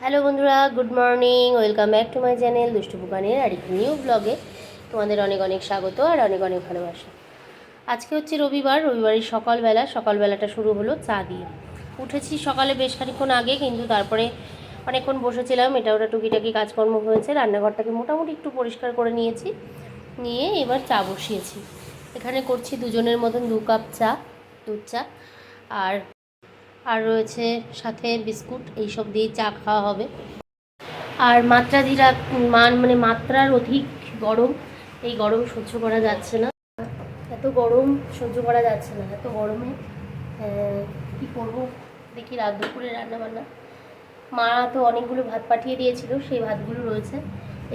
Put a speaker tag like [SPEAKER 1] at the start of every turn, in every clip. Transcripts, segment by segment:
[SPEAKER 1] Hello বন্ধুরা, good morning. Welcome back to my channel দুষ্টু বুকানের আরেকটি নিউ ব্লগে তোমাদের অনেক অনেক স্বাগত আর অনেক অনেক ভালোবাসা। আজকে হচ্ছে রবিবারের সকালবেলাটা শুরু হলো চা দিয়ে। উঠেছি সকালে বেশ খানিক্ষণ আগে, কিন্তু তারপরে অনেকক্ষণ বসেছিলাম, এটা ওটা টুকিটাকি কাজকর্ম হয়েছে, রান্নাঘরটাকে মোটামুটি একটু পরিষ্কার করে নিয়েছি, নিয়ে এবার চা বসিয়েছি। এখানে করছি দুজনের মতন 2 কাপ চা, দুধ চা, আর আর রয়েছে সাথে বিস্কুট। এইসব দিয়ে চা খাওয়া হবে। আর মাত্রার অধিক গরম, এই গরম সহ্য করা যাচ্ছে না, এত গরম সহ্য করা যাচ্ছে না। এত গরমে কি করব, দেখি রাত দুপুরে রান্নাবান্না। মা তো অনেকগুলো ভাত পাঠিয়ে দিয়েছিল, সেই ভাতগুলো রয়েছে।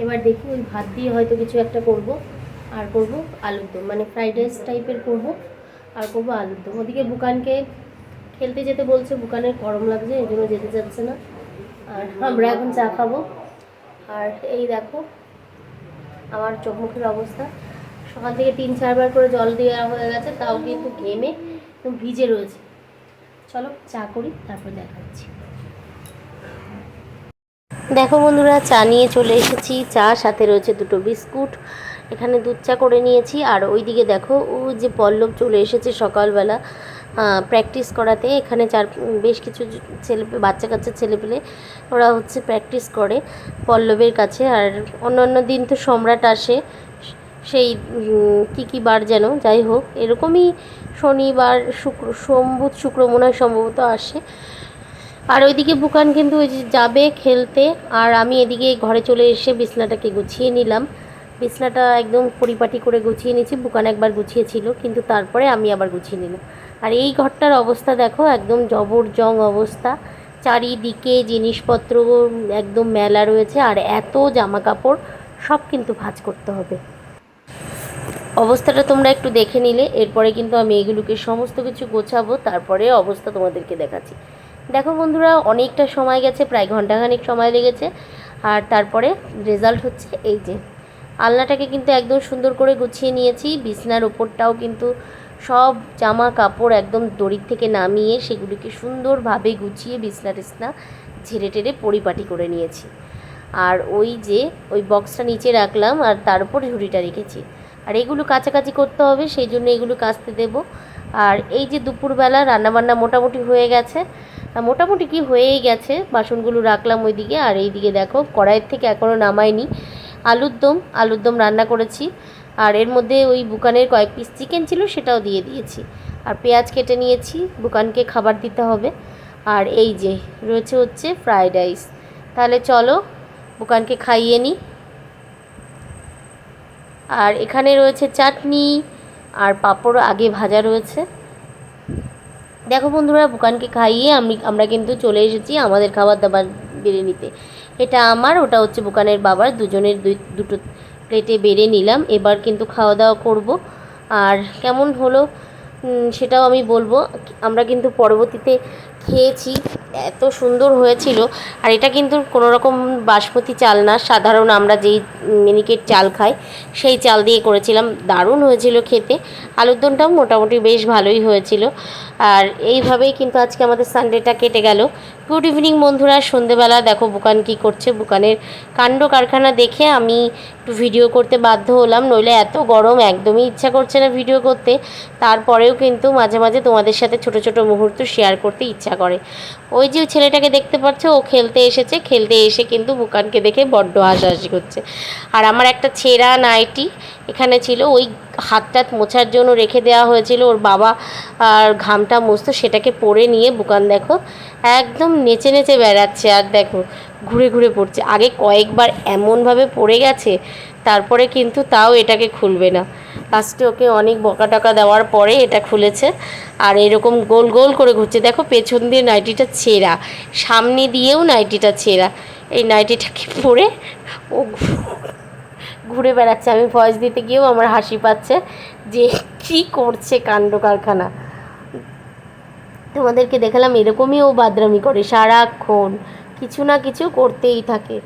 [SPEAKER 1] এবার দেখি ওই ভাত দিয়ে হয়তো কিছু একটা করব, আর করব আলুর দম, মানে ফ্রাইড রাইস টাইপের করব, আর করব আলুর দম। ওদিকে বুকানকে খেলতে যেতে বলছে, বুকানের গরম লাগছে, এই জন্য যেতে চাচ্ছে না। আর আমরা এখন চা খাবো। আর এই দেখো আমার চোখ মুখের অবস্থা, সকাল থেকে 3-4 বার করে জল দেওয়া হয়ে গেছে, তাও কিন্তু ঘেমে ভিজে রয়েছে। চলো চা করি, তারপর দেখাচ্ছি। দেখো বন্ধুরা, চা নিয়ে চলে এসেছি। চা সাথে রয়েছে 2টো বিস্কুট, এখানে দুধ চা করে নিয়েছি। আর ওইদিকে দেখো, ও যে পল্লব চলে এসেছে সকালবেলা প্র্যাকটিস করাতে। এখানে বেশ কিছু বাচ্চা কাচ্চা ছেলেপেলে ওরা হচ্ছে প্র্যাকটিস করে পল্লবের কাছে। আর অন্য দিন তো সম্রাট আসে, সেই কী বার যেন, যাই হোক এরকমই শনিবার বুধ শুক্র মনে হয় সম্ভবত আসে। আর ওইদিকে বুকান কিন্তু ওই যে যাবে খেলতে, আর আমি এদিকে ঘরে চলে এসে বিছনাটাকে গুছিয়ে নিলাম। বিছনাটা একদম পরিপাটি করে গুছিয়ে নিয়েছি। বুকান একবার গুছিয়েছিল, কিন্তু তারপরে আমি আবার গুছিয়ে নিলাম। আর এই ঘরটার অবস্থা দেখো, একদম জবরজং অবস্থা, চারিদিকে জিনিসপত্র একদম মেলা রয়েছে, আর এত জামা কাপড় সব কিন্তু ভাঁজ করতে হবে। অবস্থাটা তোমরা একটু দেখে নিলে, এরপরে কিন্তু আমি এগুলোকে সমস্ত কিছু গোছাবো, তারপরে অবস্থা তোমাদেরকে দেখাচ্ছি। দেখো বন্ধুরা, অনেকটা সময় গেছে, প্রায় ঘন্টাখানেক সময় লেগেছে। আর তারপরে রেজাল্ট হচ্ছে এই যে, আলনাটাকে কিন্তু একদম সুন্দর করে গুছিয়ে নিয়েছি। বিছনার ওপরটাও কিন্তু সব জামা কাপড় একদম দড়ির থেকে নামিয়ে সেগুলিকে সুন্দরভাবে গুছিয়ে বিছনা টিছনা ঝেড়ে টেরে পরিপাটি করে নিয়েছি। আর ওই যে ওই বক্সটা নিচে রাখলাম, আর তার উপর ঝুড়িটা রেখেছি। আর এগুলো কাছাকাছি করতে হবে, সেই জন্য এগুলো কাচতে দেবো। আর এই যে দুপুরবেলা রান্নাবান্না মোটামুটি হয়ে গেছে, মোটামুটি কি হয়েই গেছে, বাসনগুলো রাখলাম ওইদিকে। আর এইদিকে দেখো, কড়াইয়ের থেকে এখনও নামাইনি, আলুর দম রান্না করেছি। আর এর মধ্যে ওই বুকানের কয়েক পিস চিকেন ছিল, সেটাও দিয়ে দিয়েছি। আর পেঁয়াজ কেটে নিয়েছি, বুকানকে খাবার দিতে হবে। আর এই যে রয়েছে হচ্ছে ফ্রাইড রাইস। তাহলে চলো বুকানকে খাইয়ে নিই। আর এখানে রয়েছে চাটনি, আর পাঁপড় আগে ভাজা রয়েছে। দেখো বন্ধুরা, বুকানকে খাইয়ে আমরা কিন্তু চলে এসেছি আমাদের খাবার দাবার বেড়ে নিতে। এটা আমার, ওটা হচ্ছে বুকানের বাবার, দুজনের দুটো প্লেটে বেড়ে নিলাম। এবার কিন্তু খাওয়া দাওয়া করব। আর কেমন হলো সেটাও আমি বলবো। আমরা কিন্তু পরবর্তীতে খেয়েছি, এত সুন্দর হয়েছিল। আর এটা কিন্তু কোনো রকম বাসমতি চাল না, সাধারণ আমরা যেই মিনিকেট চাল খাই সেই চাল দিয়ে করেছিলাম। দারুণ হয়েছিল খেতে। আলুর দমটাও মোটামুটি বেশ ভালোই হয়েছিল। আর এইভাবেই কিন্তু আজকে আমাদের সানডেটা কেটে গেল। গুড ইভিনিং বন্ধুরা। সন্ধেবেলা দেখো বুকান কী করছে। বুকানের কাণ্ড কারখানা দেখে আমি একটু ভিডিও করতে বাধ্য হলাম, নইলে এত গরম একদমই ইচ্ছা করছে না ভিডিও করতে। তারপরেও কিন্তু মাঝে মাঝে তোমাদের সাথে ছোট ছোট মুহূর্ত শেয়ার করতে ইচ্ছা করে। ওই যে ছেলেটাকে দেখতে পাচ্ছ, ও খেলতে এসেছে, খেলতে এসে কিন্তু বুকানকে দেখে বড্ড হাসাহাসি করছে। আর আমার একটা ছেঁড়া নাইটি এখানে ছিল, ওই হাত টাত মোছার জন্য রেখে দেওয়া হয়েছিল, ওর বাবা আর ঘামটা মুছতো, সেটাকে পরে নিয়ে বুকান দেখো একদম নেচে নেচে বেড়াচ্ছে। আর দেখো ঘুরে ঘুরে পড়ছে। আগে কয়েকবার এমনভাবে পড়ে গেছে, তারপরে কিন্তু তাও এটাকে খুলবে না। লাস্টে ওকে অনেক বকা টকা দেওয়ার পরে এটা খুলেছে। আর এরকম গোল গোল করে ঘুরছে। দেখো পেছন দিয়ে নাইটিটা ছেঁড়া, সামনে দিয়েও নাইটিটা ছেঁড়া। এই নাইটিটাকে পরে ও ঘুরে বেড়াচ্ছে। আমি ভয়েস দিতে গিয়েও আমার হাসি পাচ্ছে যে কী করছে কাণ্ড কারখানা। তোমাদেরকে দেখালাম, এরকমই ও বাদরামি করে, সারাক্ষণ কিছু না কিছু করতেই থাকে।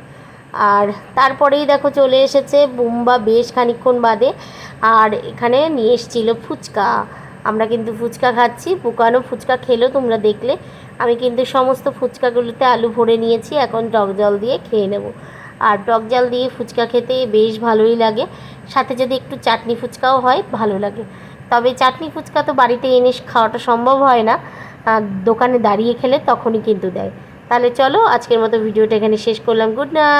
[SPEAKER 1] আর তারপরেই দেখো চলে এসেছে বুম্বা বেশ খানিকক্ষণ বাদে। আর এখানে নিয়ে এসেছিলো ফুচকা। আমরা কিন্তু ফুচকা খাচ্ছি। পুকানো ফুচকা খেলো, তোমরা দেখলে। আমি কিন্তু সমস্ত ফুচকাগুলোতে আলু ভরে নিয়েছি, এখন টক জল দিয়ে খেয়ে নেব। আর টক জল দিয়ে ফুচকা খেতে বেশ ভালোই লাগে, সাথে যদি একটু চাটনি ফুচকাও হয় ভালো লাগে। তবে চাটনি ফুচকা তো বাড়িতে এনে খাওয়াটা সম্ভব হয় না, দোকানে দাঁড়িয়ে খেলে তখনই কিন্তু দেয়। তাহলে চলো, আজকের মতো ভিডিওটা এখানে শেষ করলাম। Good night.